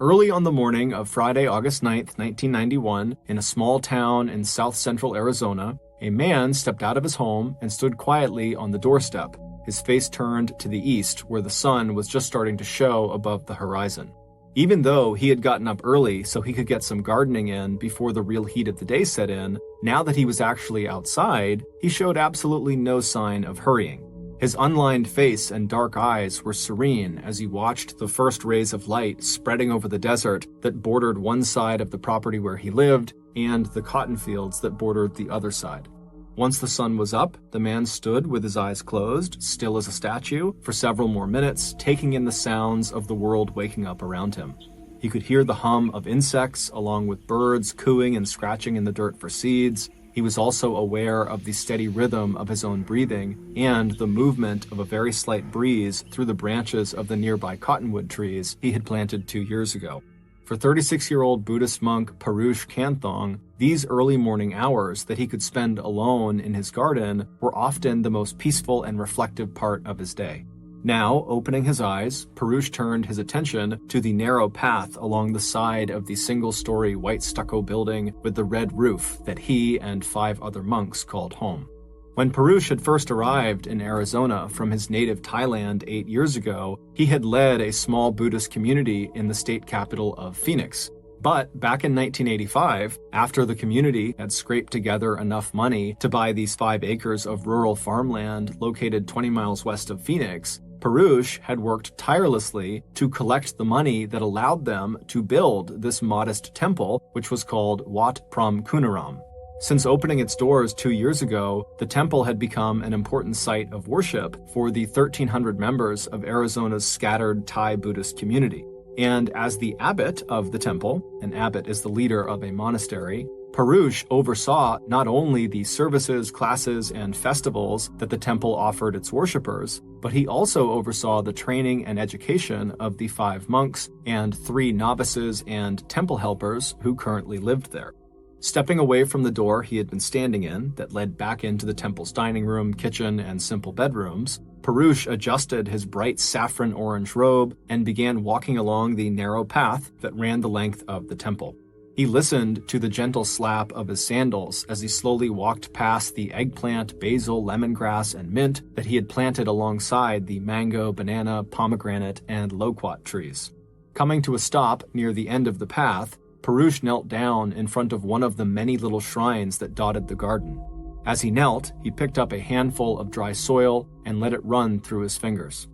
Early on the morning of Friday, August 9th, 1991, in a small town in south-central Arizona, a man stepped out of his home and stood quietly on the doorstep, his face turned to the east where the sun was just starting to show above the horizon. Even though he had gotten up early so he could get some gardening in before the real heat of the day set in, now that he was actually outside, he showed absolutely no sign of hurrying. His unlined face and dark eyes were serene as he watched the first rays of light spreading over the desert that bordered one side of the property where he lived and the cotton fields that bordered the other side. Once the sun was up, the man stood with his eyes closed, still as a statue, for several more minutes, taking in the sounds of the world waking up around him. He could hear the hum of insects, along with birds cooing and scratching in the dirt for seeds. He was also aware of the steady rhythm of his own breathing and the movement of a very slight breeze through the branches of the nearby cottonwood trees he had planted 2 years ago. For 36-year-old Buddhist monk Parush Kanthong, these early morning hours that he could spend alone in his garden were often the most peaceful and reflective part of his day. Now, opening his eyes, Parush turned his attention to the narrow path along the side of the single-story white stucco building with the red roof that he and 5 other monks called home. When Parush had first arrived in Arizona from his native Thailand 8 years ago, he had led a small Buddhist community in the state capital of Phoenix. But back in 1985, after the community had scraped together enough money to buy these 5 acres of rural farmland located 20 miles west of Phoenix, Parush had worked tirelessly to collect the money that allowed them to build this modest temple, which was called Wat Pram Kunaram. Since opening its doors 2 years ago, the temple had become an important site of worship for the 1,300 members of Arizona's scattered Thai Buddhist community. And as the abbot of the temple, an abbot is the leader of a monastery, Parush oversaw not only the services, classes, and festivals that the temple offered its worshippers, but he also oversaw the training and education of the 5 monks and 3 novices and temple helpers who currently lived there. Stepping away from the door he had been standing in that led back into the temple's dining room, kitchen, and simple bedrooms, Parush adjusted his bright saffron orange robe and began walking along the narrow path that ran the length of the temple. He listened to the gentle slap of his sandals as he slowly walked past the eggplant, basil, lemongrass, and mint that he had planted alongside the mango, banana, pomegranate, and loquat trees. Coming to a stop near the end of the path, Parush knelt down in front of one of the many little shrines that dotted the garden. As he knelt, he picked up a handful of dry soil and let it run through his fingers.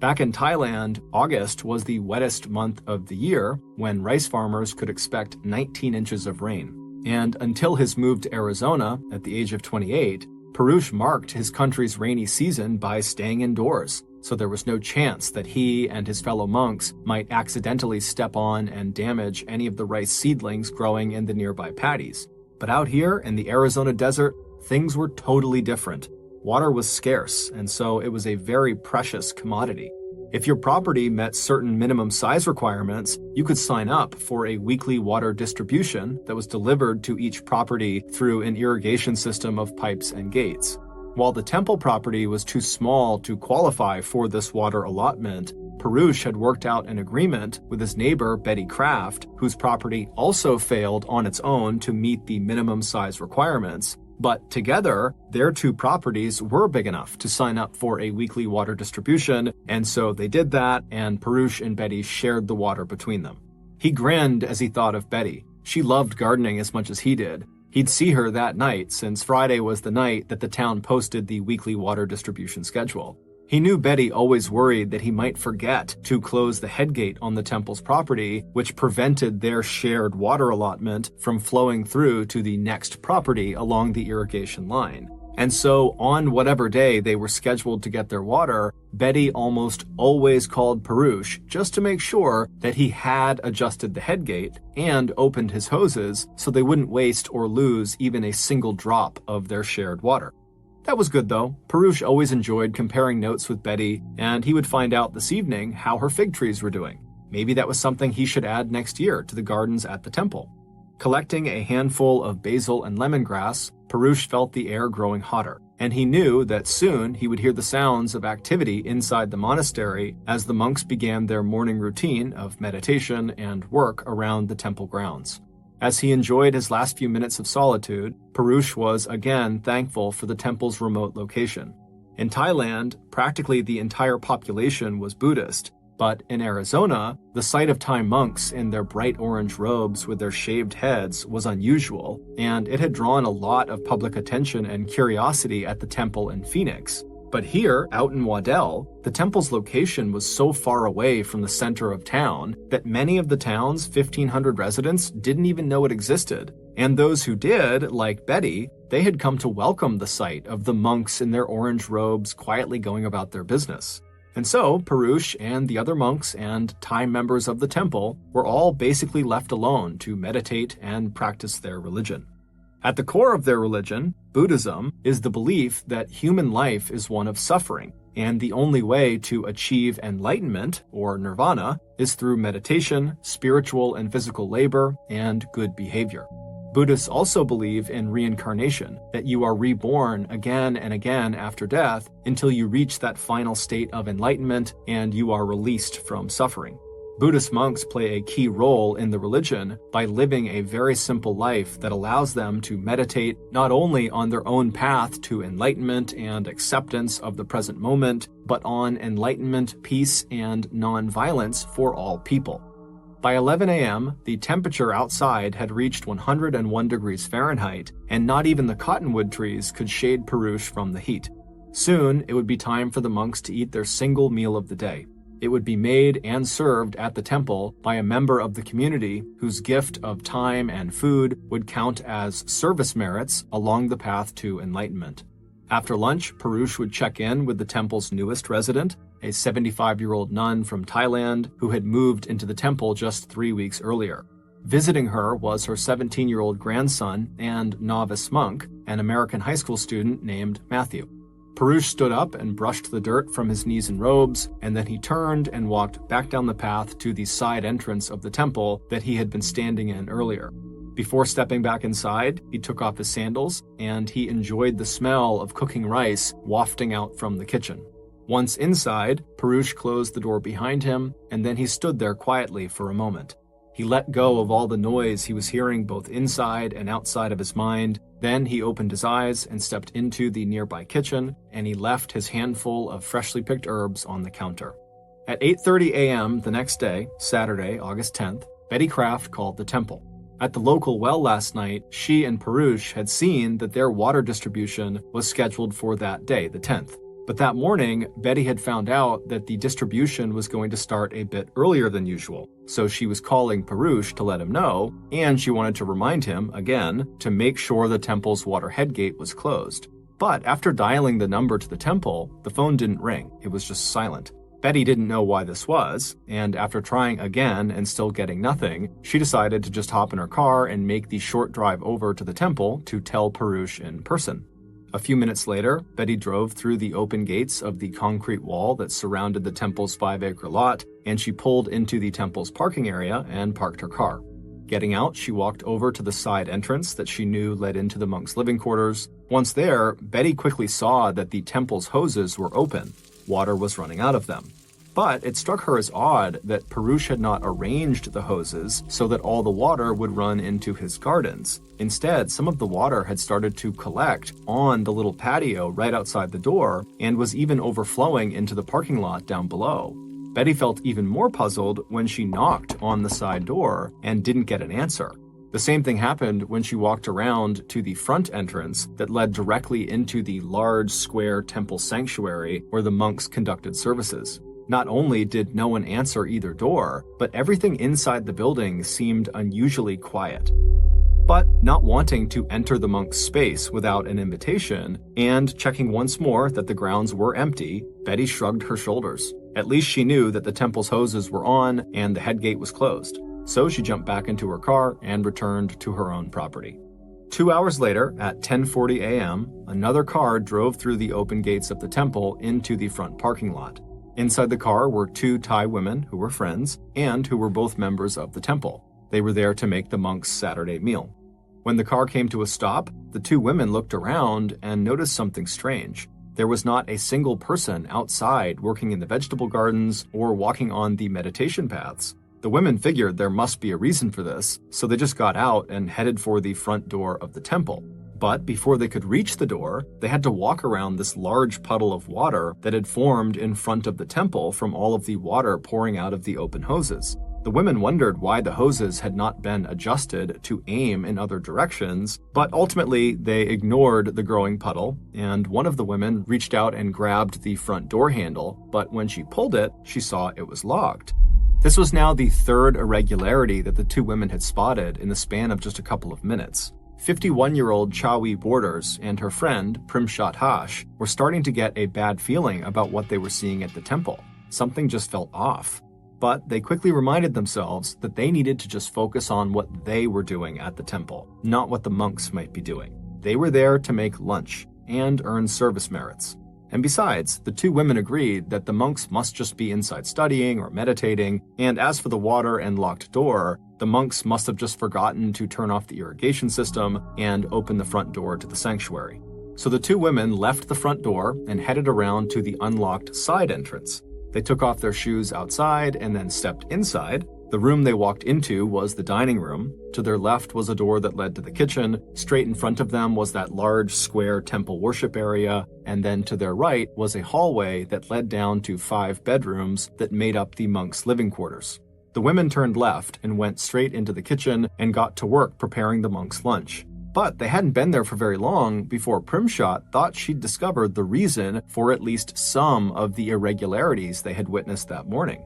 Back in Thailand, August was the wettest month of the year, when rice farmers could expect 19 inches of rain. And until his move to Arizona at the age of 28, Parush marked his country's rainy season by staying indoors, so there was no chance that he and his fellow monks might accidentally step on and damage any of the rice seedlings growing in the nearby paddies. But out here in the Arizona desert, things were totally different. Water was scarce, and so it was a very precious commodity. If your property met certain minimum size requirements, you could sign up for a weekly water distribution that was delivered to each property through an irrigation system of pipes and gates. While the temple property was too small to qualify for this water allotment, Parush had worked out an agreement with his neighbor Betty Kraft, whose property also failed on its own to meet the minimum size requirements. But together, their 2 properties were big enough to sign up for a weekly water distribution, and so they did that, and Parush and Betty shared the water between them. He grinned as he thought of Betty. She loved gardening as much as he did. He'd see her that night, since Friday was the night that the town posted the weekly water distribution schedule. He knew Betty always worried that he might forget to close the headgate on the temple's property, which prevented their shared water allotment from flowing through to the next property along the irrigation line. And so, on whatever day they were scheduled to get their water, Betty almost always called Parush just to make sure that he had adjusted the headgate and opened his hoses so they wouldn't waste or lose even a single drop of their shared water. That was good though. Parush always enjoyed comparing notes with Betty, and he would find out this evening how her fig trees were doing. Maybe that was something he should add next year to the gardens at the temple. Collecting a handful of basil and lemongrass, Parush felt the air growing hotter. and he knew that soon he would hear the sounds of activity inside the monastery as the monks began their morning routine of meditation and work around the temple grounds. As he enjoyed his last few minutes of solitude, Purusha was again thankful for the temple's remote location. In Thailand, practically the entire population was Buddhist, but in Arizona, the sight of Thai monks in their bright orange robes with their shaved heads was unusual, and it had drawn a lot of public attention and curiosity at the temple in Phoenix. But here, out in Waddell, the temple's location was so far away from the center of town that many of the town's 1,500 residents didn't even know it existed. And those who did, like Betty, they had come to welcome the sight of the monks in their orange robes quietly going about their business. And so, Purusha and the other monks and Thai members of the temple were all basically left alone to meditate and practice their religion. At the core of their religion, Buddhism, is the belief that human life is one of suffering, and the only way to achieve enlightenment, or nirvana, is through meditation, spiritual and physical labor, and good behavior. Buddhists also believe in reincarnation, that you are reborn again and again after death until you reach that final state of enlightenment and you are released from suffering. Buddhist monks play a key role in the religion by living a very simple life that allows them to meditate not only on their own path to enlightenment and acceptance of the present moment, but on enlightenment, peace, and non-violence for all people. By 11 a.m., the temperature outside had reached 101 degrees Fahrenheit, and not even the cottonwood trees could shade Purusha from the heat. Soon, it would be time for the monks to eat their single meal of the day. It would be made and served at the temple by a member of the community whose gift of time and food would count as service merits along the path to enlightenment. After lunch, Purusha would check in with the temple's newest resident, a 75-year-old nun from Thailand who had moved into the temple just 3 weeks earlier. Visiting her was her 17-year-old grandson and novice monk, an American high school student named Matthew. Purusha stood up and brushed the dirt from his knees and robes, and then he turned and walked back down the path to the side entrance of the temple that he had been standing in earlier. Before stepping back inside, he took off his sandals, and he enjoyed the smell of cooking rice wafting out from the kitchen. Once inside, Purusha closed the door behind him, and then he stood there quietly for a moment. He let go of all the noise he was hearing both inside and outside of his mind. Then he opened his eyes and stepped into the nearby kitchen, and he left his handful of freshly picked herbs on the counter. At 8:30 a.m. the next day, Saturday, August 10th, Betty Kraft called the temple. At the local well last night, she and Purusha had seen that their water distribution was scheduled for that day, the 10th. But that morning, Betty had found out that the distribution was going to start a bit earlier than usual, so she was calling Purusha to let him know, and she wanted to remind him, again, to make sure the temple's water head gate was closed. But after dialing the number to the temple, the phone didn't ring, it was just silent. Betty didn't know why this was, and after trying again and still getting nothing, she decided to just hop in her car and make the short drive over to the temple to tell Purusha in person. A few minutes later, Betty drove through the open gates of the concrete wall that surrounded the temple's 5-acre lot, and she pulled into the temple's parking area and parked her car. Getting out, she walked over to the side entrance that she knew led into the monks' living quarters. Once there, Betty quickly saw that the temple's hoses were open. Water was running out of them. But it struck her as odd that Purusha had not arranged the hoses so that all the water would run into his gardens. Instead, some of the water had started to collect on the little patio right outside the door and was even overflowing into the parking lot down below. Betty felt even more puzzled when she knocked on the side door and didn't get an answer. The same thing happened when she walked around to the front entrance that led directly into the large square temple sanctuary where the monks conducted services. Not only did no one answer either door, but everything inside the building seemed unusually quiet. But not wanting to enter the monk's space without an invitation, and checking once more that the grounds were empty, Betty shrugged her shoulders. At least she knew that the temple's hoses were on and the head gate was closed. So she jumped back into her car and returned to her own property. 2 hours later, at 10:40 a.m., another car drove through the open gates of the temple into the front parking lot. Inside the car were 2 Thai women who were friends and who were both members of the temple. They were there to make the monks' Saturday meal. When the car came to a stop, the two women looked around and noticed something strange. There was not a single person outside working in the vegetable gardens or walking on the meditation paths. The women figured there must be a reason for this, so they just got out and headed for the front door of the temple. But before they could reach the door, they had to walk around this large puddle of water that had formed in front of the temple from all of the water pouring out of the open hoses. The women wondered why the hoses had not been adjusted to aim in other directions, but ultimately they ignored the growing puddle, and one of the women reached out and grabbed the front door handle, but when she pulled it, she saw it was locked. This was now the third irregularity that the two women had spotted in the span of just a couple of minutes. 51-year-old Chawi Borders and her friend, Primshat Hash, were starting to get a bad feeling about what they were seeing at the temple. Something just felt off. But they quickly reminded themselves that they needed to just focus on what they were doing at the temple, not what the monks might be doing. They were there to make lunch and earn service merits. And besides, the two women agreed that the monks must just be inside studying or meditating, and as for the water and locked door, the monks must have just forgotten to turn off the irrigation system and open the front door to the sanctuary. So the two women left the front door and headed around to the unlocked side entrance. They took off their shoes outside and then stepped inside. The room they walked into was the dining room. To their left was a door that led to the kitchen. Straight in front of them was that large square temple worship area. And then to their right was a hallway that led down to 5 bedrooms that made up the monks' living quarters. The women turned left and went straight into the kitchen and got to work preparing the monks' lunch. But they hadn't been there for very long before Primshat thought she'd discovered the reason for at least some of the irregularities they had witnessed that morning.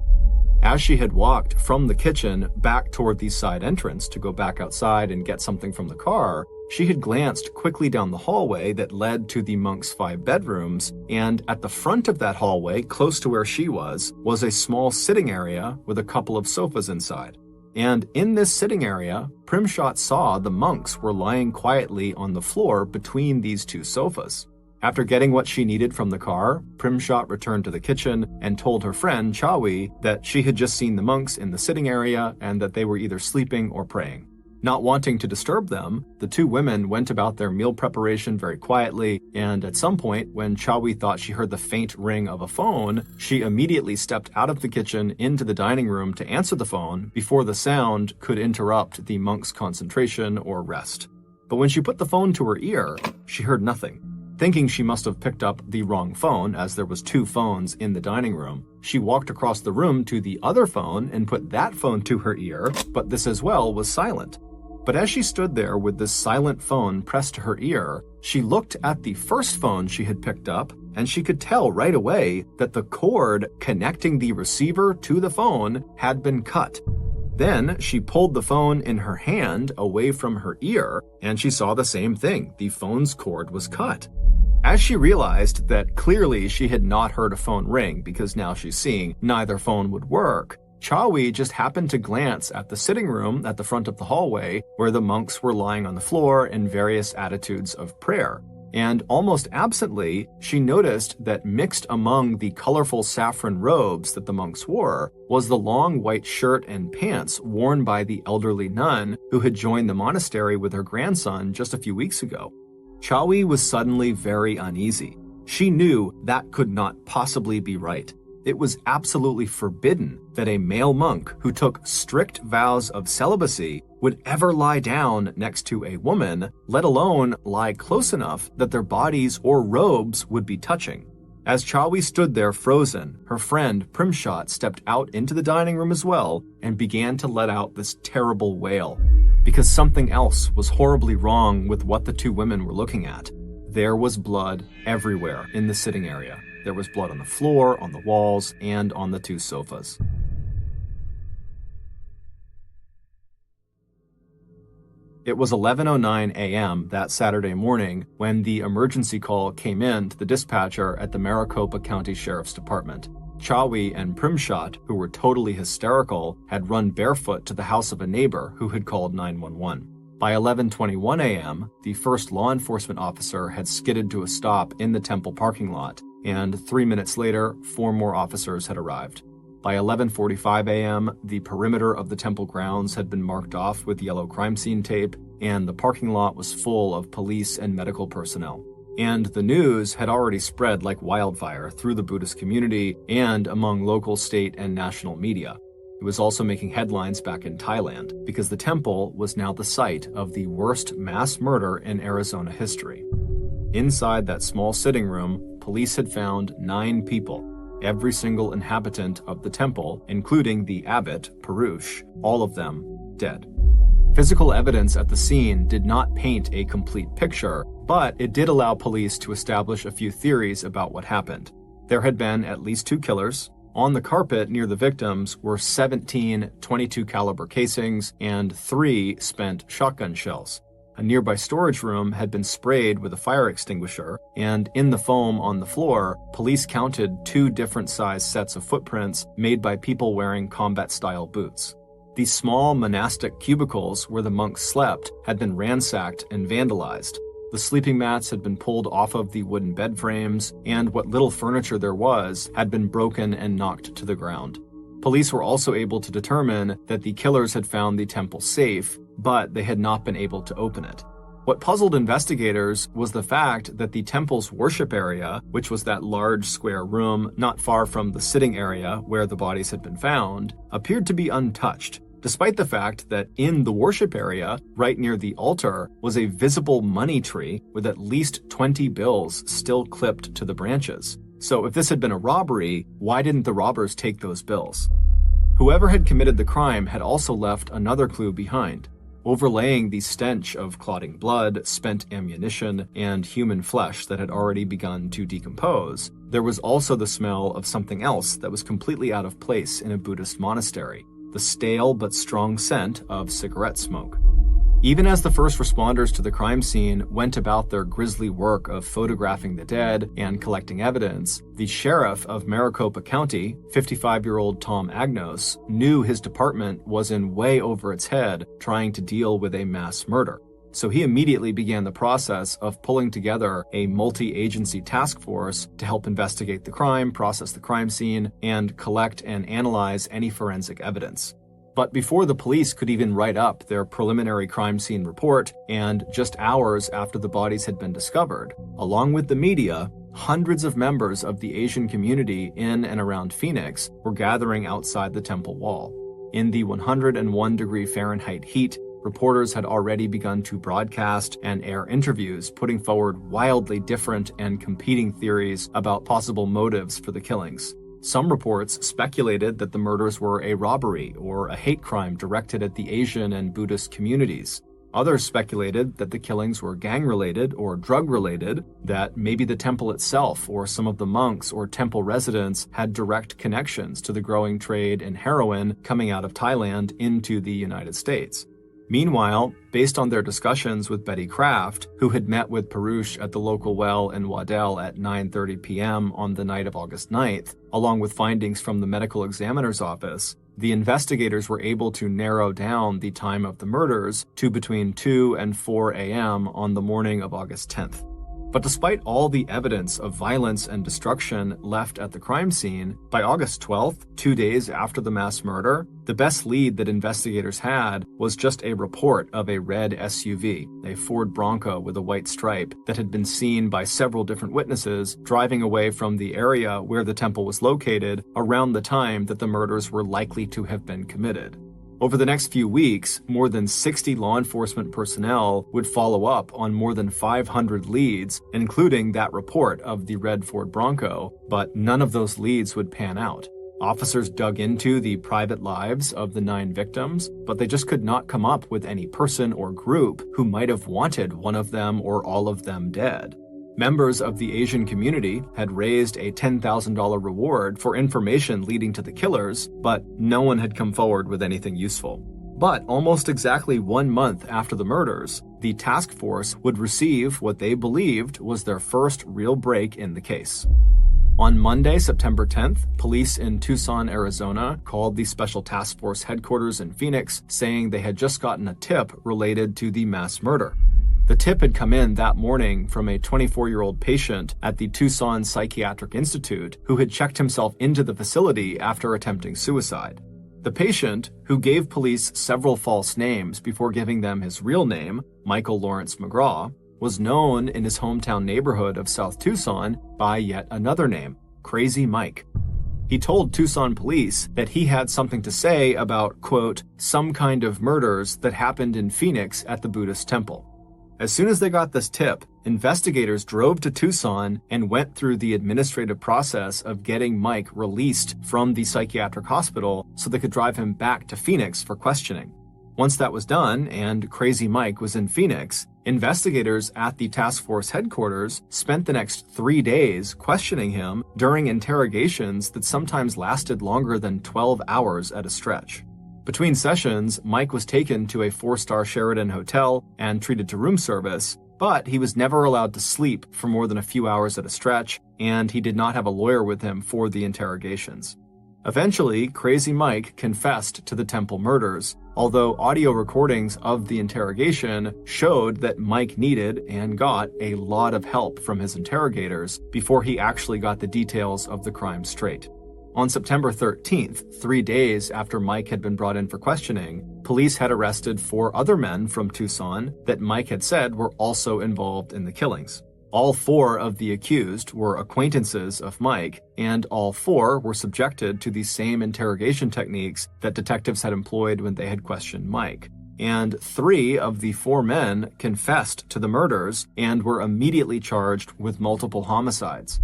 As she had walked from the kitchen back toward the side entrance to go back outside and get something from the car, she had glanced quickly down the hallway that led to the monks' 5 bedrooms, and at the front of that hallway, close to where she was a small sitting area with a couple of sofas inside. And in this sitting area, Primshat saw the monks were lying quietly on the floor between these 2 sofas. After getting what she needed from the car, Primshat returned to the kitchen and told her friend Chawi that she had just seen the monks in the sitting area and that they were either sleeping or praying. Not wanting to disturb them, the 2 women went about their meal preparation very quietly, and at some point, when Chawi thought she heard the faint ring of a phone, she immediately stepped out of the kitchen into the dining room to answer the phone before the sound could interrupt the monks' concentration or rest. But when she put the phone to her ear, she heard nothing. Thinking she must have picked up the wrong phone, as there was 2 phones in the dining room, she walked across the room to the other phone and put that phone to her ear, but this as well was silent. But as she stood there with this silent phone pressed to her ear, she looked at the first phone she had picked up, and she could tell right away that the cord connecting the receiver to the phone had been cut. Then she pulled the phone in her hand away from her ear, and she saw the same thing. The phone's cord was cut. As she realized that clearly she had not heard a phone ring because now she's seeing neither phone would work, Chawi just happened to glance at the sitting room at the front of the hallway where the monks were lying on the floor in various attitudes of prayer. And almost absently, she noticed that mixed among the colorful saffron robes that the monks wore was the long white shirt and pants worn by the elderly nun who had joined the monastery with her grandson just a few weeks ago. Chawi was suddenly very uneasy. She knew that could not possibly be right. It was absolutely forbidden that a male monk who took strict vows of celibacy would ever lie down next to a woman, let alone lie close enough that their bodies or robes would be touching. As Chawi stood there frozen, her friend Primshat stepped out into the dining room as well and began to let out this terrible wail. Because something else was horribly wrong with what the 2 women were looking at. There was blood everywhere in the sitting area. There was blood on the floor, on the walls, and on the 2 sofas. It was 11:09 a.m. that Saturday morning when the emergency call came in to the dispatcher at the Maricopa County Sheriff's Department. Chawi and Primshat, who were totally hysterical, had run barefoot to the house of a neighbor who had called 911. By 11:21 a.m., the first law enforcement officer had skidded to a stop in the temple parking lot, and 3 minutes later, 4 more officers had arrived. By 11:45 a.m., the perimeter of the temple grounds had been marked off with yellow crime scene tape, and the parking lot was full of police and medical personnel. And the news had already spread like wildfire through the Buddhist community and among local, state, and national media. It was also making headlines back in Thailand because the temple was now the site of the worst mass murder in Arizona history. Inside that small sitting room, police had found 9 people, every single inhabitant of the temple, including the abbot, Purush, all of them dead. Physical evidence at the scene did not paint a complete picture, but it did allow police to establish a few theories about what happened. There had been at least 2 killers. On the carpet near the victims were 17 .22 caliber casings and 3 spent shotgun shells. A nearby storage room had been sprayed with a fire extinguisher, and in the foam on the floor, police counted 2 different size sets of footprints made by people wearing combat-style boots. These small monastic cubicles where the monks slept had been ransacked and vandalized. The sleeping mats had been pulled off of the wooden bed frames, and what little furniture there was had been broken and knocked to the ground. Police were also able to determine that the killers had found the temple safe, but they had not been able to open it. What puzzled investigators was the fact that the temple's worship area, which was that large square room not far from the sitting area where the bodies had been found, appeared to be untouched, despite the fact that in the worship area, right near the altar, was a visible money tree with at least 20 bills still clipped to the branches. So if this had been a robbery, why didn't the robbers take those bills? Whoever had committed the crime had also left another clue behind. Overlaying the stench of clotting blood, spent ammunition, and human flesh that had already begun to decompose, there was also the smell of something else that was completely out of place in a Buddhist monastery, the stale but strong scent of cigarette smoke. Even as the first responders to the crime scene went about their grisly work of photographing the dead and collecting evidence, the sheriff of Maricopa County, 55-year-old Tom Agnos, knew his department was in way over its head trying to deal with a mass murder. So he immediately began the process of pulling together a multi-agency task force to help investigate the crime, process the crime scene, and collect and analyze any forensic evidence. But before the police could even write up their preliminary crime scene report, and just hours after the bodies had been discovered, along with the media, hundreds of members of the Asian community in and around Phoenix were gathering outside the temple wall. In the 101-degree Fahrenheit heat, reporters had already begun to broadcast and air interviews, putting forward wildly different and competing theories about possible motives for the killings. Some reports speculated that the murders were a robbery or a hate crime directed at the Asian and Buddhist communities. Others speculated that the killings were gang-related or drug-related, that maybe the temple itself or some of the monks or temple residents had direct connections to the growing trade in heroin coming out of Thailand into the United States. Meanwhile, based on their discussions with Betty Kraft, who had met with Purush at the local well in Waddell at 9:30 p.m. on the night of August 9th, along with findings from the medical examiner's office, the investigators were able to narrow down the time of the murders to between 2 and 4 a.m. on the morning of August 10th. But despite all the evidence of violence and destruction left at the crime scene, by August 12th, 2 days after the mass murder, the best lead that investigators had was just a report of a red SUV, a Ford Bronco with a white stripe, that had been seen by several different witnesses driving away from the area where the temple was located around the time that the murders were likely to have been committed. Over the next few weeks, more than 60 law enforcement personnel would follow up on more than 500 leads, including that report of the red Ford Bronco, but none of those leads would pan out. Officers dug into the private lives of the 9 victims, but they just could not come up with any person or group who might have wanted one of them or all of them dead. Members of the Asian community had raised a $10,000 reward for information leading to the killers, but no one had come forward with anything useful. But almost exactly 1 month after the murders, the task force would receive what they believed was their first real break in the case. On Monday, September 10th, police in Tucson, Arizona, called the Special Task Force headquarters in Phoenix, saying they had just gotten a tip related to the mass murder. The tip had come in that morning from a 24-year-old patient at the Tucson Psychiatric Institute who had checked himself into the facility after attempting suicide. The patient, who gave police several false names before giving them his real name, Michael Lawrence McGraw, was known in his hometown neighborhood of South Tucson by yet another name, Crazy Mike. He told Tucson police that he had something to say about, quote, some kind of murders that happened in Phoenix at the Buddhist temple. As soon as they got this tip, investigators drove to Tucson and went through the administrative process of getting Mike released from the psychiatric hospital so they could drive him back to Phoenix for questioning. Once that was done and Crazy Mike was in Phoenix, investigators at the task force headquarters spent the next 3 days questioning him during interrogations that sometimes lasted longer than 12 hours at a stretch. Between sessions, Mike was taken to a 4-star Sheraton hotel and treated to room service, but he was never allowed to sleep for more than a few hours at a stretch, and he did not have a lawyer with him for the interrogations. Eventually, Crazy Mike confessed to the temple murders, although audio recordings of the interrogation showed that Mike needed and got a lot of help from his interrogators before he actually got the details of the crime straight. On September 13th, 3 days after Mike had been brought in for questioning, police had arrested 4 other men from Tucson that Mike had said were also involved in the killings. All 4 of the accused were acquaintances of Mike, and all 4 were subjected to the same interrogation techniques that detectives had employed when they had questioned Mike. And 3 of the 4 men confessed to the murders and were immediately charged with multiple homicides.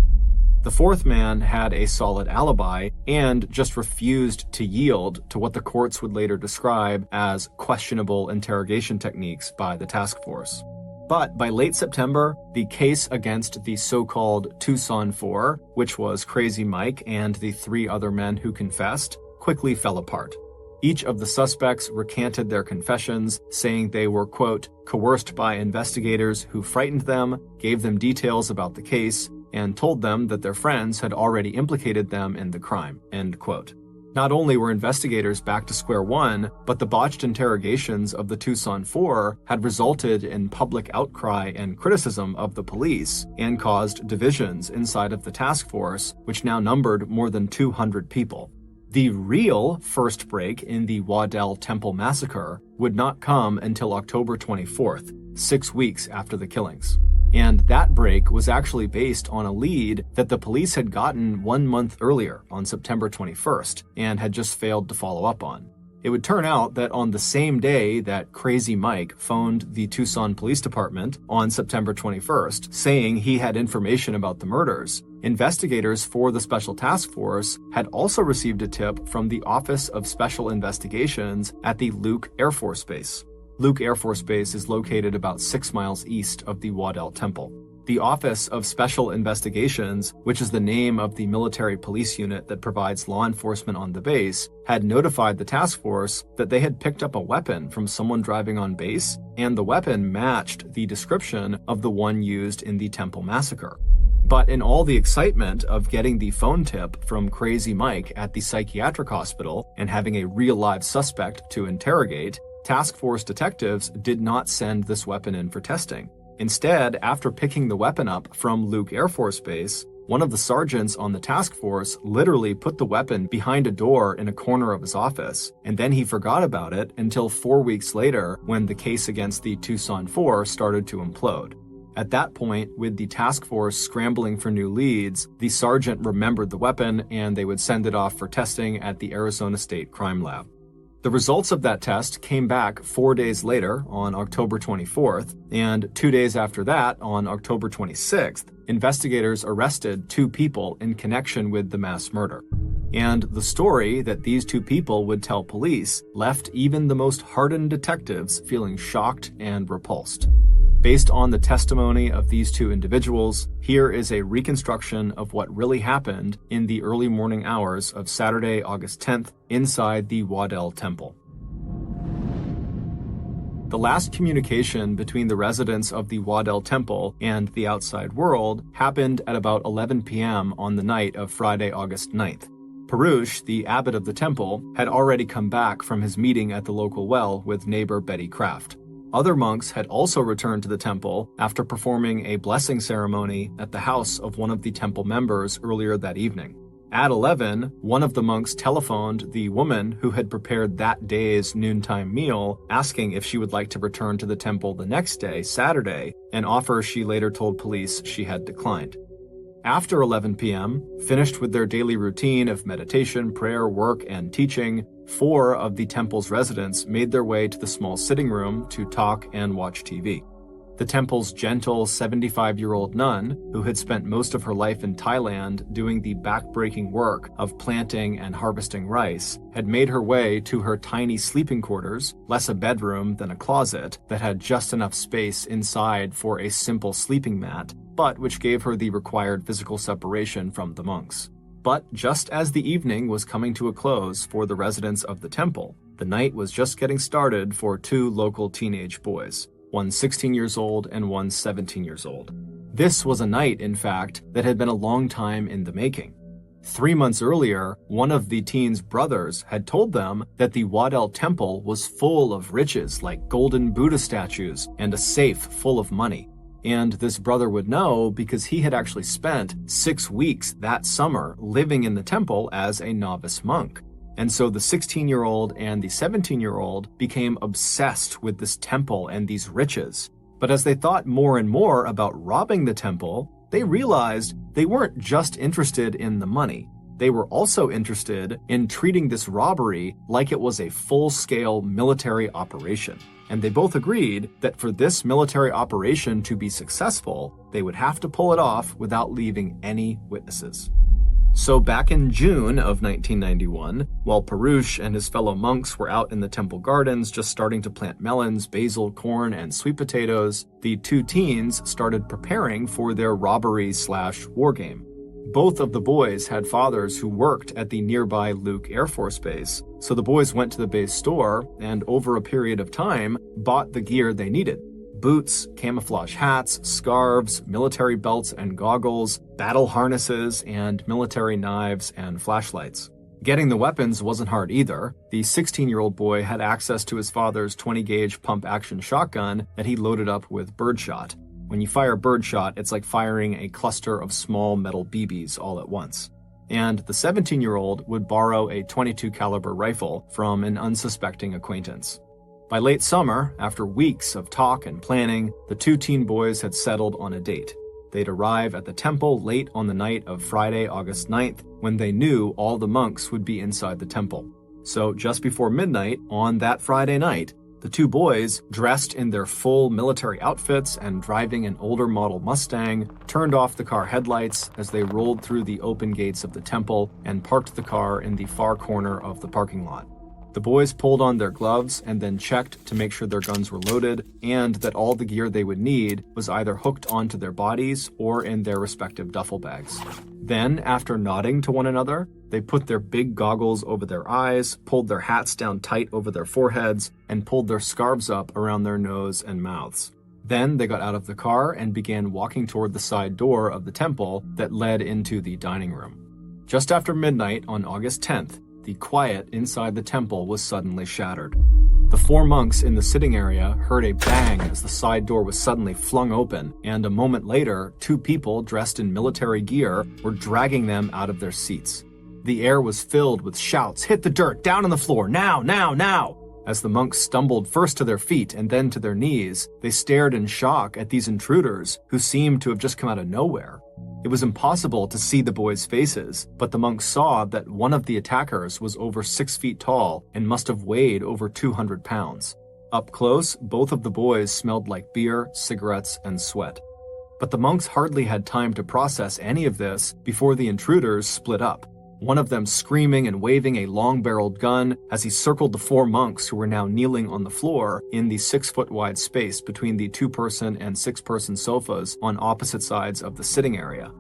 The 4th man had a solid alibi and just refused to yield to what the courts would later describe as questionable interrogation techniques by the task force. But by late September, the case against the so-called Tucson 4, which was Crazy Mike and the 3 other men who confessed, quickly fell apart. Each of the suspects recanted their confessions, saying they were, quote, coerced by investigators who frightened them, gave them details about the case, and told them that their friends had already implicated them in the crime, end quote. Not only were investigators back to square one, but the botched interrogations of the Tucson 4 had resulted in public outcry and criticism of the police and caused divisions inside of the task force, which now numbered more than 200 people. The real first break in the Waddell Temple massacre would not come until October 24th, 6 weeks after the killings. And that break was actually based on a lead that the police had gotten 1 month earlier on September 21st and had just failed to follow up on. It would turn out that on the same day that Crazy Mike phoned the Tucson Police Department on September 21st, saying he had information about the murders, investigators for the Special Task Force had also received a tip from the Office of Special Investigations at the Luke Air Force Base. Luke Air Force Base is located about 6 miles east of the Waddell Temple. The Office of Special Investigations, which is the name of the military police unit that provides law enforcement on the base, had notified the task force that they had picked up a weapon from someone driving on base, and the weapon matched the description of the one used in the Temple massacre. But in all the excitement of getting the phone tip from Crazy Mike at the psychiatric hospital and having a real live suspect to interrogate, task force detectives did not send this weapon in for testing. Instead, after picking the weapon up from Luke Air Force Base, one of the sergeants on the task force literally put the weapon behind a door in a corner of his office, and then he forgot about it until 4 weeks later when the case against the Tucson 4 started to implode. At that point, with the task force scrambling for new leads, the sergeant remembered the weapon and they would send it off for testing at the Arizona State Crime Lab. The results of that test came back 4 days later on October 24th, and 2 days after that, on October 26th, investigators arrested 2 people in connection with the mass murder. And the story that these 2 people would tell police left even the most hardened detectives feeling shocked and repulsed. Based on the testimony of these 2 individuals, here is a reconstruction of what really happened in the early morning hours of Saturday, August 10th, inside the Waddell Temple. The last communication between the residents of the Waddell Temple and the outside world happened at about 11 p.m. on the night of Friday, August 9th. Perush, the abbot of the temple, had already come back from his meeting at the local well with neighbor Betty Kraft. Other monks had also returned to the temple after performing a blessing ceremony at the house of one of the temple members earlier that evening. At 11, one of the monks telephoned the woman who had prepared that day's noontime meal, asking if she would like to return to the temple the next day, Saturday, an offer she later told police she had declined. After 11 p.m., finished with their daily routine of meditation, prayer, work, and teaching, 4 of the temple's residents made their way to the small sitting room to talk and watch TV. The temple's gentle 75-year-old nun, who had spent most of her life in Thailand doing the back-breaking work of planting and harvesting rice, had made her way to her tiny sleeping quarters, less a bedroom than a closet, that had just enough space inside for a simple sleeping mat, but which gave her the required physical separation from the monks. But just as the evening was coming to a close for the residents of the temple, the night was just getting started for 2 local teenage boys. One 16 years old and one 17 years old. This was a night, in fact, that had been a long time in the making. 3 months earlier, one of the teens' brothers had told them that the Wadel temple was full of riches like golden Buddha statues and a safe full of money. And this brother would know because he had actually spent 6 weeks that summer living in the temple as a novice monk. And so the 16-year-old and the 17-year-old became obsessed with this temple and these riches. But as they thought more and more about robbing the temple, they realized they weren't just interested in the money. They were also interested in treating this robbery like it was a full-scale military operation. And they both agreed that for this military operation to be successful, they would have to pull it off without leaving any witnesses. So back in June of 1991, while Parush and his fellow monks were out in the temple gardens just starting to plant melons, basil, corn, and sweet potatoes, the 2 teens started preparing for their robbery/war game. Both of the boys had fathers who worked at the nearby Luke Air Force Base, so the boys went to the base store and over a period of time bought the gear they needed. Boots, camouflage hats, scarves, military belts and goggles, battle harnesses, and military knives and flashlights. Getting the weapons wasn't hard either. The 16-year-old boy had access to his father's 20-gauge pump-action shotgun that he loaded up with birdshot. When you fire birdshot, it's like firing a cluster of small metal BBs all at once. And the 17-year-old would borrow a .22 caliber rifle from an unsuspecting acquaintance. By late summer, after weeks of talk and planning, the 2 teen boys had settled on a date. They'd arrive at the temple late on the night of Friday, August 9th, when they knew all the monks would be inside the temple. So just before midnight on that Friday night, the 2 boys, dressed in their full military outfits and driving an older model Mustang, turned off the car headlights as they rolled through the open gates of the temple and parked the car in the far corner of the parking lot. The boys pulled on their gloves and then checked to make sure their guns were loaded and that all the gear they would need was either hooked onto their bodies or in their respective duffel bags. Then, after nodding to one another, they put their big goggles over their eyes, pulled their hats down tight over their foreheads, and pulled their scarves up around their nose and mouths. Then they got out of the car and began walking toward the side door of the temple that led into the dining room. Just after midnight on August 10th, the quiet inside the temple was suddenly shattered. The 4 monks in the sitting area heard a bang as the side door was suddenly flung open, and a moment later, 2 people dressed in military gear were dragging them out of their seats. The air was filled with shouts, "Hit the dirt, down on the floor, now, now, now!" As the monks stumbled first to their feet and then to their knees, they stared in shock at these intruders who seemed to have just come out of nowhere. It was impossible to see the boys' faces, but the monks saw that one of the attackers was over 6 feet tall and must have weighed over 200 pounds. Up close, both of the boys smelled like beer, cigarettes, and sweat. But the monks hardly had time to process any of this before the intruders split up. One of them screaming and waving a long-barreled gun as he circled the 4 monks who were now kneeling on the floor in the 6-foot-wide space between the 2-person and 6-person sofas on opposite sides of the sitting area.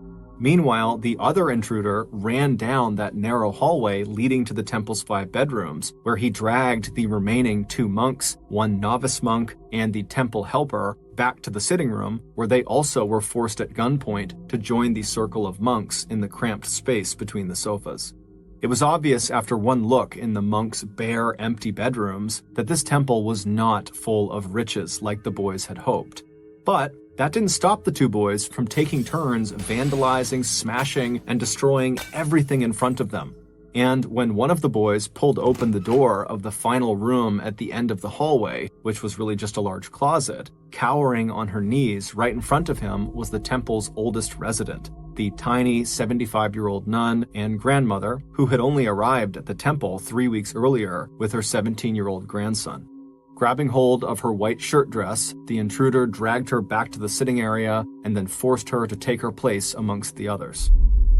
Meanwhile, the other intruder ran down that narrow hallway leading to the temple's 5 bedrooms, where he dragged the remaining 2 monks, 1 novice monk, and the temple helper back to the sitting room, where they also were forced at gunpoint to join the circle of monks in the cramped space between the sofas. It was obvious after one look in the monks' bare, empty bedrooms that this temple was not full of riches like the boys had hoped. But That didn't stop the two boys from taking turns vandalizing, smashing, and destroying everything in front of them. And when one of the boys pulled open the door of the final room at the end of the hallway, which was really just a large closet, cowering on her knees right in front of him was the temple's oldest resident, the tiny 75-year-old nun and grandmother who had only arrived at the temple 3 weeks earlier with her 17-year-old grandson. Grabbing hold of her white shirt dress, the intruder dragged her back to the sitting area and then forced her to take her place amongst the others.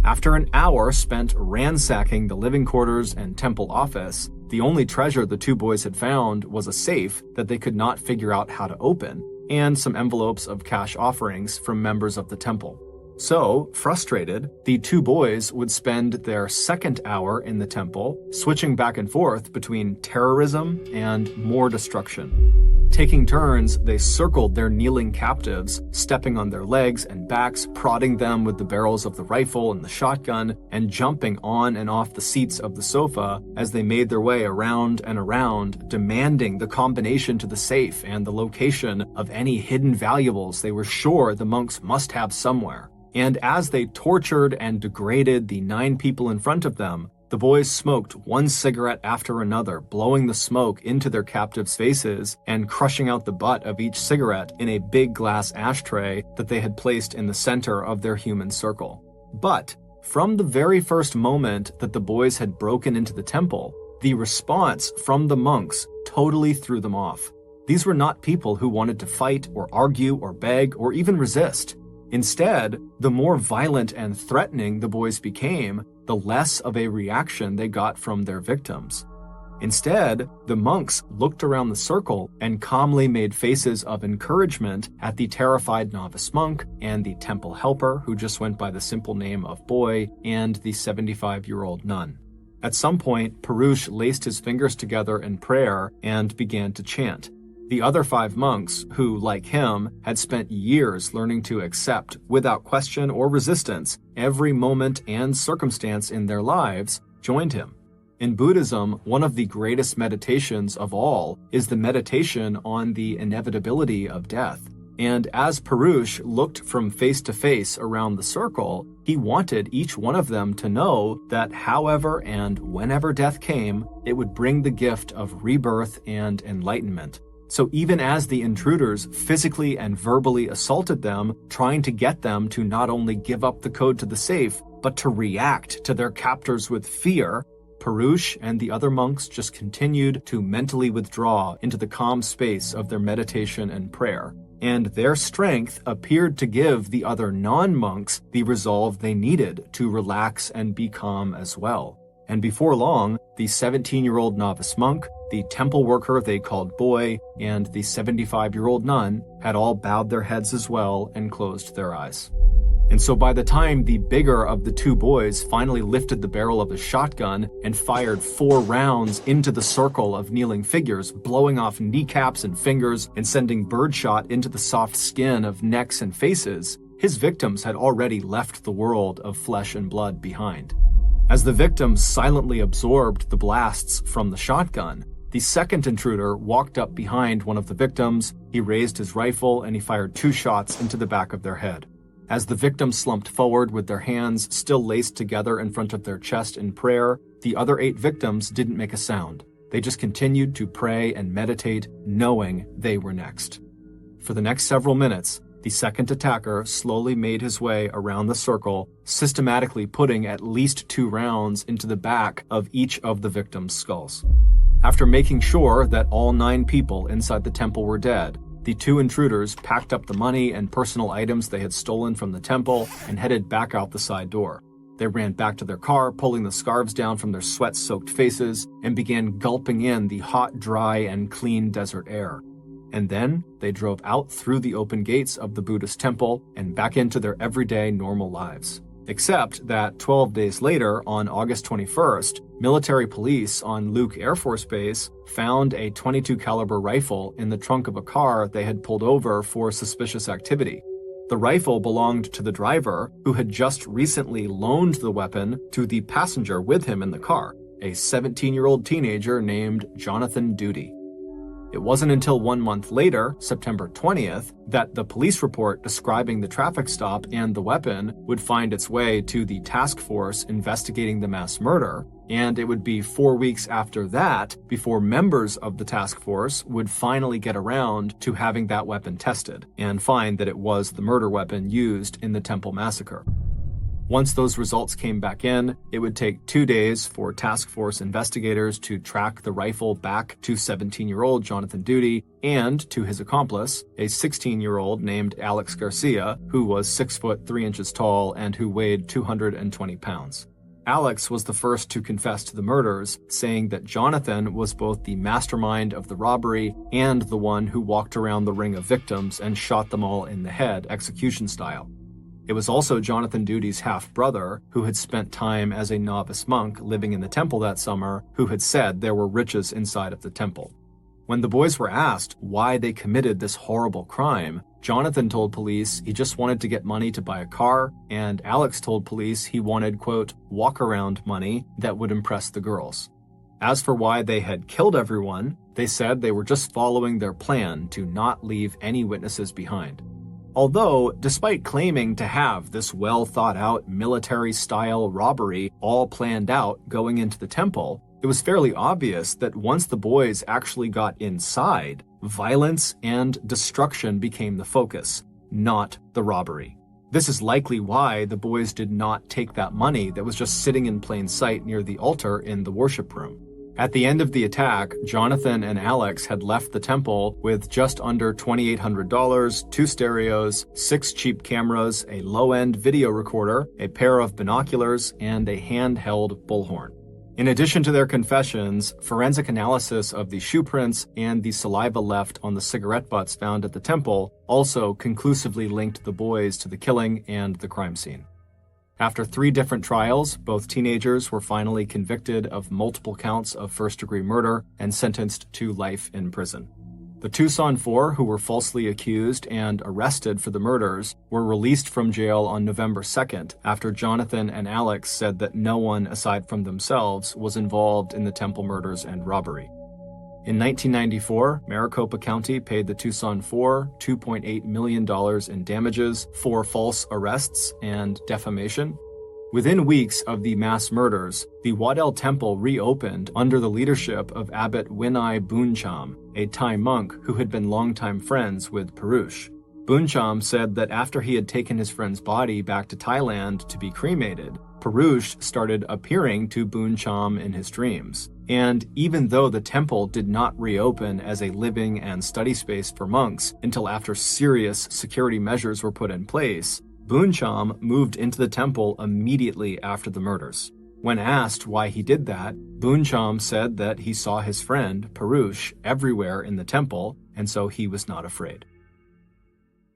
After an hour spent ransacking the living quarters and temple office, the only treasure the two boys had found was a safe that they could not figure out how to open, and some envelopes of cash offerings from members of the temple. So, frustrated, the two boys would spend their second hour in the temple, switching back and forth between terrorism and more destruction. Taking turns, they circled their kneeling captives, stepping on their legs and backs, prodding them with the barrels of the rifle and the shotgun, and jumping on and off the seats of the sofa as they made their way around and around, demanding the combination to the safe and the location of any hidden valuables they were sure the monks must have somewhere. And as they tortured and degraded the 9 people in front of them, the boys smoked one cigarette after another, blowing the smoke into their captives' faces and crushing out the butt of each cigarette in a big glass ashtray that they had placed in the center of their human circle. But from the very first moment that the boys had broken into the temple, the response from the monks totally threw them off. These were not people who wanted to fight or argue or beg or even resist. Instead, the more violent and threatening the boys became, the less of a reaction they got from their victims. Instead, the monks looked around the circle and calmly made faces of encouragement at the terrified novice monk and the temple helper who just went by the simple name of Boy and the 75-year-old nun. At some point, Perush laced his fingers together in prayer and began to chant. The other 5 monks, who, like him, had spent years learning to accept, without question or resistance, every moment and circumstance in their lives, joined him. In Buddhism, one of the greatest meditations of all is the meditation on the inevitability of death. And as Perush looked from face to face around the circle, he wanted each one of them to know that however and whenever death came, it would bring the gift of rebirth and enlightenment. So even as the intruders physically and verbally assaulted them, trying to get them to not only give up the code to the safe, but to react to their captors with fear, Perush and the other monks just continued to mentally withdraw into the calm space of their meditation and prayer. And their strength appeared to give the other non-monks the resolve they needed to relax and be calm as well. And before long, the 17-year-old novice monk, the temple worker they called Boy, and the 75-year-old nun had all bowed their heads as well and closed their eyes. And so by the time the bigger of the 2 boys finally lifted the barrel of his shotgun and fired 4 rounds into the circle of kneeling figures, blowing off kneecaps and fingers and sending birdshot into the soft skin of necks and faces, his victims had already left the world of flesh and blood behind. As the victims silently absorbed the blasts from the shotgun, the second intruder walked up behind one of the victims, he raised his rifle, and he fired 2 shots into the back of their head. As the victims slumped forward with their hands still laced together in front of their chest in prayer, the other 8 victims didn't make a sound. They just continued to pray and meditate, knowing they were next. For the next several minutes, the second attacker slowly made his way around the circle, systematically putting at least 2 rounds into the back of each of the victims' skulls. After making sure that all 9 people inside the temple were dead, the 2 intruders packed up the money and personal items they had stolen from the temple and headed back out the side door. They ran back to their car, pulling the scarves down from their sweat-soaked faces, and began gulping in the hot, dry, and clean desert air. And then they drove out through the open gates of the Buddhist temple and back into their everyday normal lives. Except that 12 days later, on August 21st, military police on Luke Air Force Base found a .22 caliber rifle in the trunk of a car they had pulled over for suspicious activity. The rifle belonged to the driver, who had just recently loaned the weapon to the passenger with him in the car, a 17-year-old teenager named Jonathan Duty. It wasn't until 1 month later, September 20th, that the police report describing the traffic stop and the weapon would find its way to the task force investigating the mass murder, and it would be 4 weeks after that before members of the task force would finally get around to having that weapon tested and find that it was the murder weapon used in the Temple massacre. Once those results came back in, it would take 2 days for task force investigators to track the rifle back to 17-year-old Jonathan Duty and to his accomplice, a 16-year-old named Alex Garcia, who was 6 foot 3 inches tall and who weighed 220 pounds. Alex was the first to confess to the murders, saying that Jonathan was both the mastermind of the robbery and the one who walked around the ring of victims and shot them all in the head, execution style. It was also Jonathan Duty's half-brother, who had spent time as a novice monk living in the temple that summer, who had said there were riches inside of the temple. When the boys were asked why they committed this horrible crime, Jonathan told police he just wanted to get money to buy a car, and Alex told police he wanted, quote, walk-around money that would impress the girls. As for why they had killed everyone, they said they were just following their plan to not leave any witnesses behind. Although, despite claiming to have this well-thought-out military-style robbery all planned out going into the temple, it was fairly obvious that once the boys actually got inside, violence and destruction became the focus, not the robbery. This is likely why the boys did not take that money that was just sitting in plain sight near the altar in the worship room. At the end of the attack, Jonathan and Alex had left the temple with just under $2,800, 2 stereos, 6 cheap cameras, a low-end video recorder, a pair of binoculars, and a handheld bullhorn. In addition to their confessions, forensic analysis of the shoe prints and the saliva left on the cigarette butts found at the temple also conclusively linked the boys to the killing and the crime scene. After 3 different trials, both teenagers were finally convicted of multiple counts of first-degree murder and sentenced to life in prison. The Tucson 4, who were falsely accused and arrested for the murders, were released from jail on November 2nd after Jonathan and Alex said that no one aside from themselves was involved in the temple murders and robbery. In 1994, Maricopa County paid the Tucson 4 $2.8 million in damages for false arrests and defamation. Within weeks of the mass murders, the Waddell Temple reopened under the leadership of Abbot Winai Booncham, a Thai monk who had been longtime friends with Perush. Booncham said that after he had taken his friend's body back to Thailand to be cremated, Perush started appearing to Booncham in his dreams. And even though the temple did not reopen as a living and study space for monks until after serious security measures were put in place, Booncham moved into the temple immediately after the murders. When asked why he did that, Booncham said that he saw his friend, Perush, everywhere in the temple, and so he was not afraid.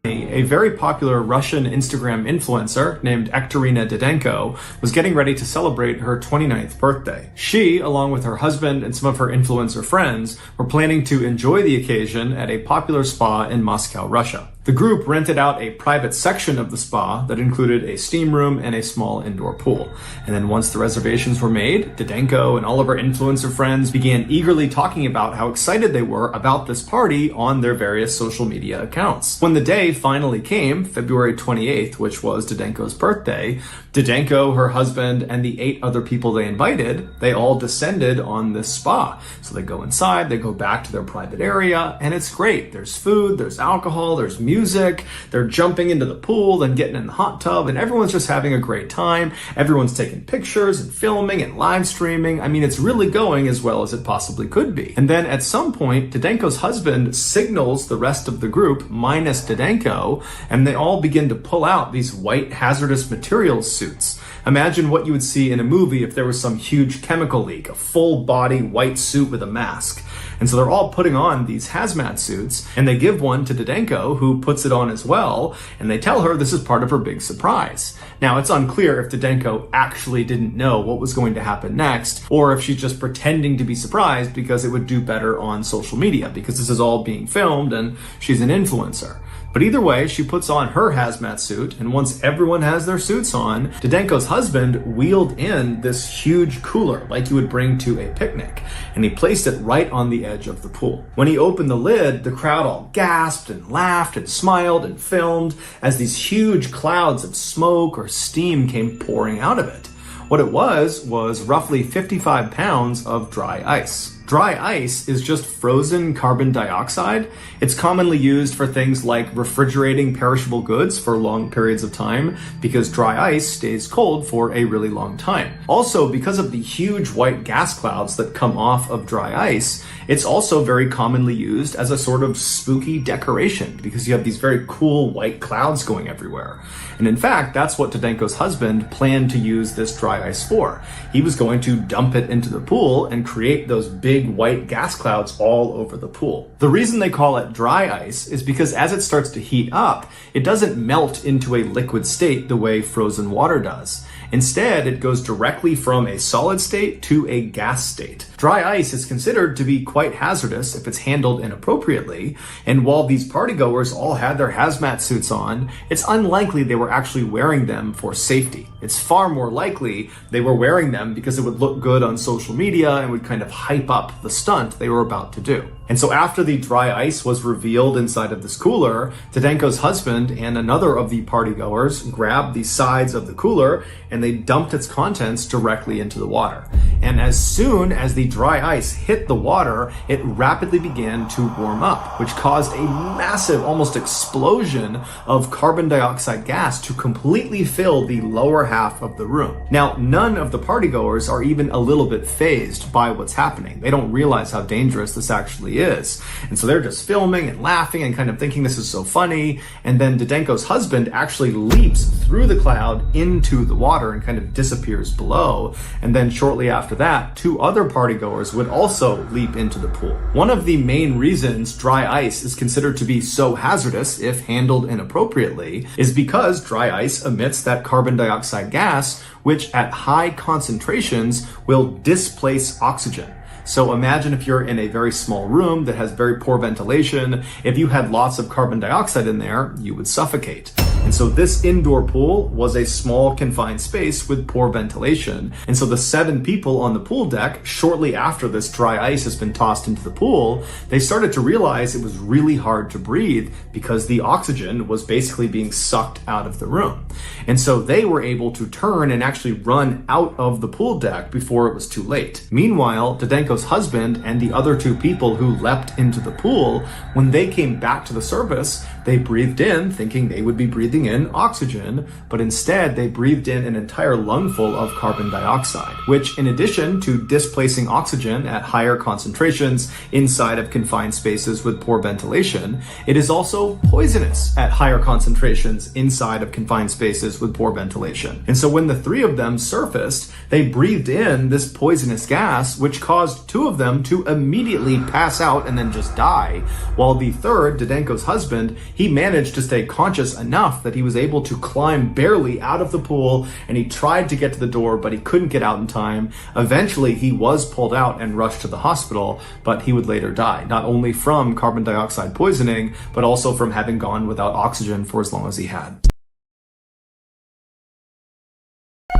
A very popular Russian Instagram influencer named Ekterina Didenko was getting ready to celebrate her 29th birthday. She, along with her husband and some of her influencer friends, were planning to enjoy the occasion at a popular spa in Moscow, Russia. The group rented out a private section of the spa that included a steam room and a small indoor pool. And then once the reservations were made, Didenko and all of her influencer friends began eagerly talking about how excited they were about this party on their various social media accounts. When the day finally came, February 28th, which was Didenko's birthday, Didenko, her husband, and the 8 other people they invited, they all descended on this spa. So they go inside, they go back to their private area, and it's great. There's food, there's alcohol, there's music, they're jumping into the pool, then getting in the hot tub, and everyone's just having a great time. Everyone's taking pictures and filming and live streaming. I mean, it's really going as well as it possibly could be. And then at some point, Didenko's husband signals the rest of the group, minus Didenko, and they all begin to pull out these white hazardous materials suits. Imagine what you would see in a movie if there was some huge chemical leak, a full body white suit with a mask. And so they're all putting on these hazmat suits, and they give one to Didenko, who puts it on as well, and they tell her this is part of her big surprise. Now, it's unclear if Didenko actually didn't know what was going to happen next, or if she's just pretending to be surprised because it would do better on social media, because this is all being filmed and she's an influencer. But either way, she puts on her hazmat suit, and once everyone has their suits on, Didenko's husband wheeled in this huge cooler like you would bring to a picnic, and he placed it right on the edge of the pool. When he opened the lid, the crowd all gasped and laughed and smiled and filmed as these huge clouds of smoke or steam came pouring out of it. What it was roughly 55 pounds of dry ice. Dry ice is just frozen carbon dioxide. It's commonly used for things like refrigerating perishable goods for long periods of time because dry ice stays cold for a really long time. Also, because of the huge white gas clouds that come off of dry ice, it's also very commonly used as a sort of spooky decoration because you have these very cool white clouds going everywhere. And in fact, that's what Didenko's husband planned to use this dry ice for. He was going to dump it into the pool and create those big white gas clouds all over the pool. The reason they call it dry ice is because as it starts to heat up, it doesn't melt into a liquid state the way frozen water does. Instead, it goes directly from a solid state to a gas state. Dry ice is considered to be quite hazardous if it's handled inappropriately, and while these partygoers all had their hazmat suits on, it's unlikely they were actually wearing them for safety. It's far more likely they were wearing them because it would look good on social media and would kind of hype up the stunt they were about to do. And so after the dry ice was revealed inside of this cooler, Didenko's husband and another of the partygoers grabbed the sides of the cooler and they dumped its contents directly into the water. And as soon as the dry ice hit the water, it rapidly began to warm up, which caused a massive, almost explosion of carbon dioxide gas to completely fill the lower half of the room. Now, none of the partygoers are even a little bit fazed by what's happening. They don't realize how dangerous this actually is. And so they're just filming and laughing and kind of thinking this is so funny. And then Didenko's husband actually leaps through the cloud into the water and kind of disappears below. And then shortly after that, two other partygoers would also leap into the pool. One of the main reasons dry ice is considered to be so hazardous if handled inappropriately is because dry ice emits that carbon dioxide gas, which at high concentrations will displace oxygen. So imagine if you're in a very small room that has very poor ventilation. If you had lots of carbon dioxide in there, you would suffocate. And so this indoor pool was a small confined space with poor ventilation. And so the 7 people on the pool deck, shortly after this dry ice has been tossed into the pool, they started to realize it was really hard to breathe because the oxygen was basically being sucked out of the room. And so they were able to turn and actually run out of the pool deck before it was too late. Meanwhile, Didenko's husband and the other 2 people who leapt into the pool, when they came back to the surface, they breathed in thinking they would be breathing in oxygen, but instead they breathed in an entire lungful of carbon dioxide, which in addition to displacing oxygen at higher concentrations inside of confined spaces with poor ventilation, it is also poisonous at higher concentrations inside of confined spaces with poor ventilation. And so when the 3 of them surfaced, they breathed in this poisonous gas, which caused 2 of them to immediately pass out and then just die, while the third, Didenko's husband, he managed to stay conscious enough that he was able to climb barely out of the pool, and he tried to get to the door, but he couldn't get out in time. Eventually, he was pulled out and rushed to the hospital, but he would later die, not only from carbon dioxide poisoning, but also from having gone without oxygen for as long as he had.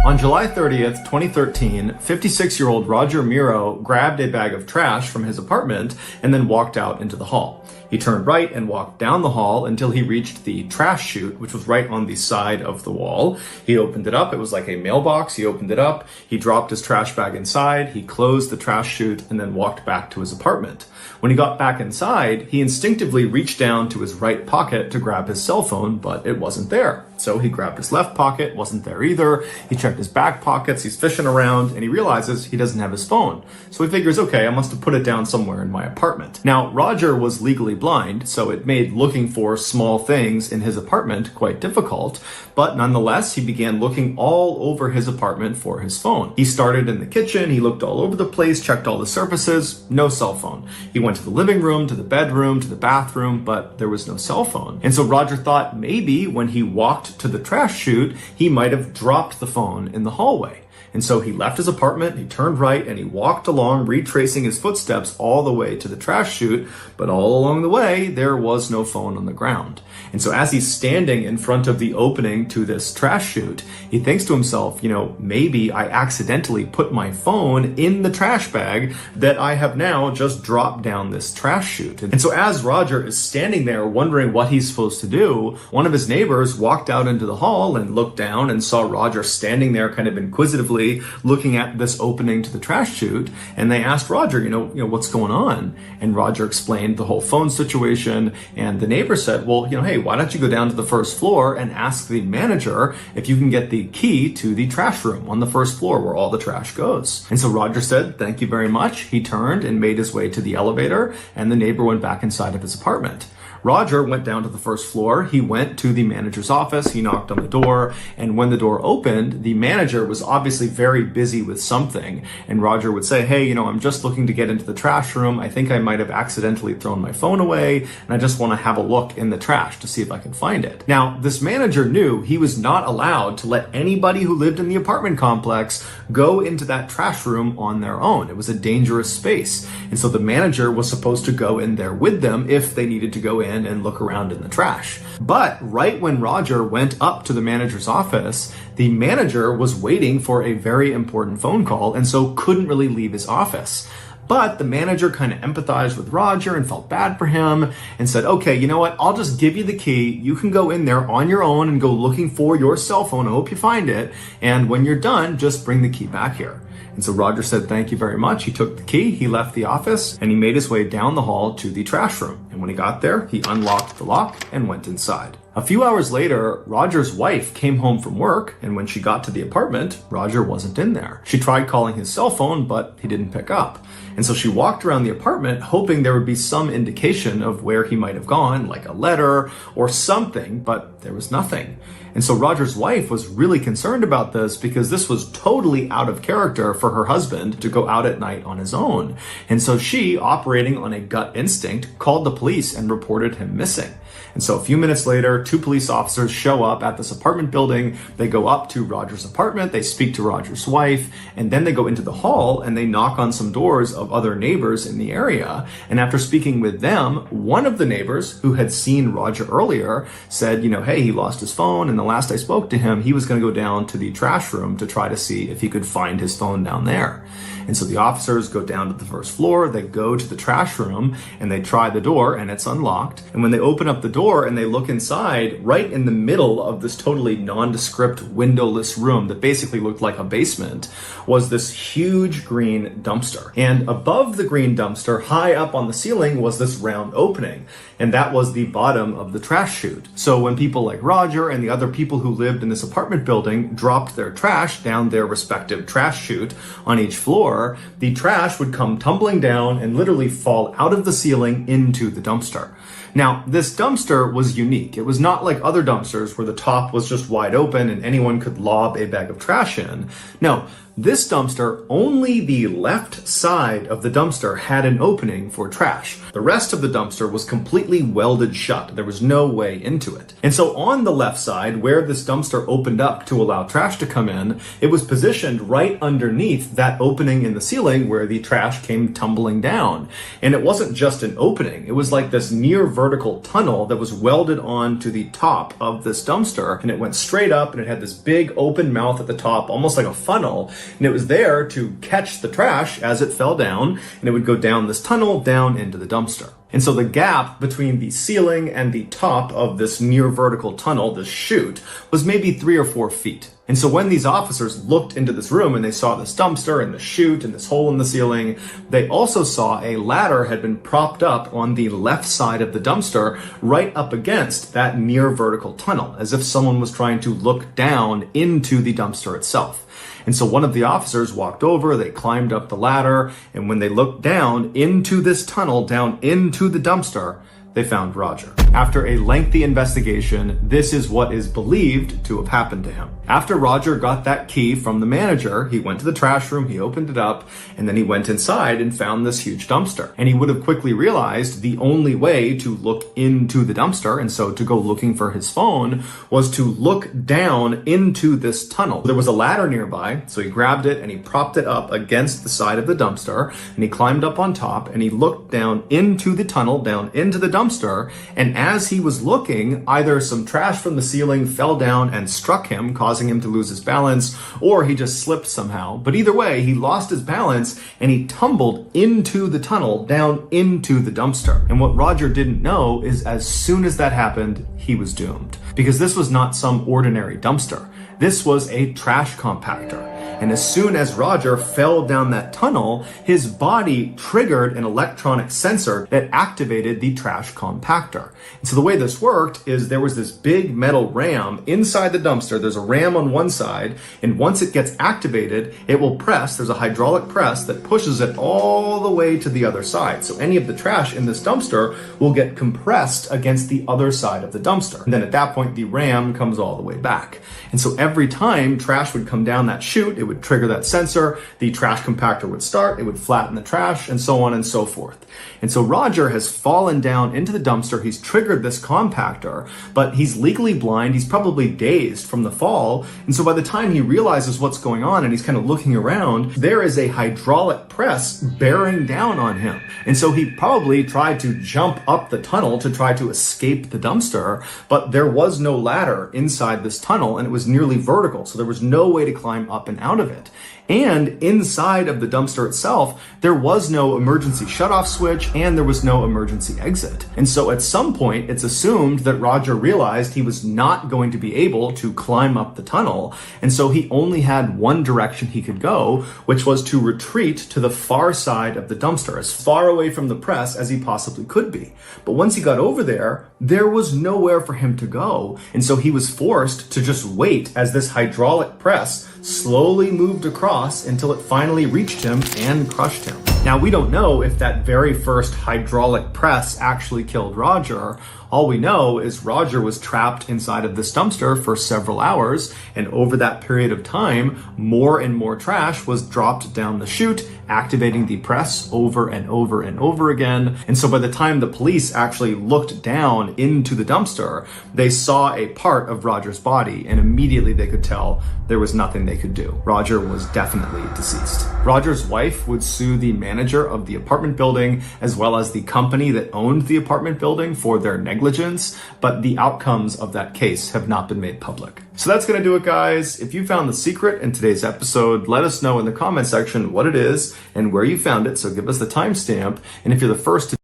On July 30th, 2013, 56-year-old Roger Miro grabbed a bag of trash from his apartment and then walked out into the hall. He turned right and walked down the hall until he reached the trash chute, which was right on the side of the wall. He opened it up. It was like a mailbox. He opened it up. He dropped his trash bag inside. He closed the trash chute and then walked back to his apartment. When he got back inside, he instinctively reached down to his right pocket to grab his cell phone, but it wasn't there. So he grabbed his left pocket, wasn't there either. He checked his back pockets, he's fishing around, and he realizes he doesn't have his phone. So he figures, okay, I must have put it down somewhere in my apartment. Now, Roger was legally blind, so it made looking for small things in his apartment quite difficult, but nonetheless, he began looking all over his apartment for his phone. He started in the kitchen, he looked all over the place, checked all the surfaces, no cell phone. He went to the living room, to the bedroom, to the bathroom, but there was no cell phone. And so Roger thought maybe when he walked to the trash chute, he might have dropped the phone in the hallway. And so he left his apartment, he turned right, and he walked along, retracing his footsteps all the way to the trash chute. But all along the way, there was no phone on the ground. And so as he's standing in front of the opening to this trash chute, he thinks to himself, maybe I accidentally put my phone in the trash bag that I have now just dropped down this trash chute. And so as Roger is standing there wondering what he's supposed to do, one of his neighbors walked out into the hall and looked down and saw Roger standing there kind of inquisitively looking at this opening to the trash chute. And they asked Roger, what's going on? And Roger explained the whole phone situation. And the neighbor said, well, hey, why don't you go down to the first floor and ask the manager if you can get the key to the trash room on the first floor where all the trash goes. And so Roger said, thank you very much. He turned and made his way to the elevator, and the neighbor went back inside of his apartment. Roger went down to the first floor. He went to the manager's office. He knocked on the door. And when the door opened, the manager was obviously very busy with something. And Roger would say, hey, I'm just looking to get into the trash room. I think I might have accidentally thrown my phone away. And I just want to have a look in the trash to see if I can find it. Now, this manager knew he was not allowed to let anybody who lived in the apartment complex go into that trash room on their own. It was a dangerous space. And so the manager was supposed to go in there with them if they needed to go in and look around in the trash. But right when Roger went up to the manager's office, the manager was waiting for a very important phone call and so couldn't really leave his office. But the manager kind of empathized with Roger and felt bad for him and said, okay, you know what? I'll just give you the key. You can go in there on your own and go looking for your cell phone. I hope you find it. And when you're done, just bring the key back here. And so Roger said, thank you very much. He took the key, he left the office, and he made his way down the hall to the trash room. And when he got there, he unlocked the lock and went inside. A few hours later, Roger's wife came home from work, and when she got to the apartment, Roger wasn't in there. She tried calling his cell phone, but he didn't pick up. And so she walked around the apartment hoping there would be some indication of where he might have gone, like a letter or something, but there was nothing. And so Roger's wife was really concerned about this because this was totally out of character for her husband to go out at night on his own. And so she, operating on a gut instinct, called the police and reported him missing. And so a few minutes later, 2 police officers show up at this apartment building. They go up to Roger's apartment, they speak to Roger's wife, and then they go into the hall and they knock on some doors of other neighbors in the area. And after speaking with them, one of the neighbors who had seen Roger earlier said, hey, he lost his phone, and the last I spoke to him, he was going to go down to the trash room to try to see if he could find his phone down there. And so the officers go down to the first floor, they go to the trash room, and they try the door, and it's unlocked. And when they open up the door and they look inside, right in the middle of this totally nondescript windowless room that basically looked like a basement, was this huge green dumpster. And above the green dumpster, high up on the ceiling, was this round opening. And that was the bottom of the trash chute. So when people like Roger and the other people who lived in this apartment building dropped their trash down their respective trash chute on each floor, the trash would come tumbling down and literally fall out of the ceiling into the dumpster. Now, this dumpster was unique. It was not like other dumpsters where the top was just wide open and anyone could lob a bag of trash in. No, this dumpster, only the left side of the dumpster had an opening for trash. The rest of the dumpster was completely welded shut. There was no way into it. And so on the left side, where this dumpster opened up to allow trash to come in, it was positioned right underneath that opening in the ceiling where the trash came tumbling down. And it wasn't just an opening. It was like this near vertical tunnel that was welded on to the top of this dumpster. And it went straight up and it had this big open mouth at the top, almost like a funnel. And it was there to catch the trash as it fell down, and it would go down this tunnel down into the dumpster. And so the gap between the ceiling and the top of this near vertical tunnel, this chute, was maybe 3 or 4 feet. And so when these officers looked into this room and they saw this dumpster and the chute and this hole in the ceiling, they also saw a ladder had been propped up on the left side of the dumpster right up against that near vertical tunnel, as if someone was trying to look down into the dumpster itself. And so one of the officers walked over, they climbed up the ladder, and when they looked down into this tunnel, down into the dumpster, they found Roger. After a lengthy investigation, this is what is believed to have happened to him. After Roger got that key from the manager, he went to the trash room, he opened it up, and then he went inside and found this huge dumpster. And he would have quickly realized the only way to look into the dumpster, and so to go looking for his phone, was to look down into this tunnel. There was a ladder nearby, so he grabbed it and he propped it up against the side of the dumpster, and he climbed up on top and he looked down into the tunnel, down into the dumpster, and as he was looking, either some trash from the ceiling fell down and struck him, causing him to lose his balance, or he just slipped somehow. But either way, he lost his balance and he tumbled into the tunnel, down into the dumpster. And what Roger didn't know is as soon as that happened, he was doomed. Because this was not some ordinary dumpster. This was a trash compactor. And as soon as Roger fell down that tunnel, his body triggered an electronic sensor that activated the trash compactor. And so the way this worked is there was this big metal ram inside the dumpster. There's a ram on one side, and once it gets activated, it will press. There's a hydraulic press that pushes it all the way to the other side. So any of the trash in this dumpster will get compressed against the other side of the dumpster. And then at that point, the ram comes all the way back. And so every time trash would come down that chute, it would trigger that sensor, the trash compactor would start, it would flatten the trash, and so on and so forth. And so Roger has fallen down into the dumpster, he's triggered this compactor, but he's legally blind, he's probably dazed from the fall, and so by the time he realizes what's going on and he's kind of looking around, there is a hydraulic press bearing down on him. And so he probably tried to jump up the tunnel to try to escape the dumpster, but there was no ladder inside this tunnel and it was nearly vertical, so there was no way to climb up and out of it. And inside of the dumpster itself, there was no emergency shutoff switch and there was no emergency exit. And so at some point, it's assumed that Roger realized he was not going to be able to climb up the tunnel. And so he only had one direction he could go, which was to retreat to the far side of the dumpster, as far away from the press as he possibly could be. But once he got over there was nowhere for him to go. And so he was forced to just wait as this hydraulic press slowly moved across until it finally reached him and crushed him. Now, we don't know if that very first hydraulic press actually killed Roger. All we know is Roger was trapped inside of this dumpster for several hours, and over that period of time, more and more trash was dropped down the chute, activating the press over and over and over again. And so by the time the police actually looked down into the dumpster, they saw a part of Roger's body, and immediately they could tell there was nothing they could do. Roger was definitely deceased. Roger's wife would sue the manager of the apartment building, as well as the company that owned the apartment building, for their negligence, but the outcomes of that case have not been made public. So that's going to do it, guys. If you found the secret in today's episode, let us know in the comment section what it is and where you found it, so give us the timestamp. And if you're the first to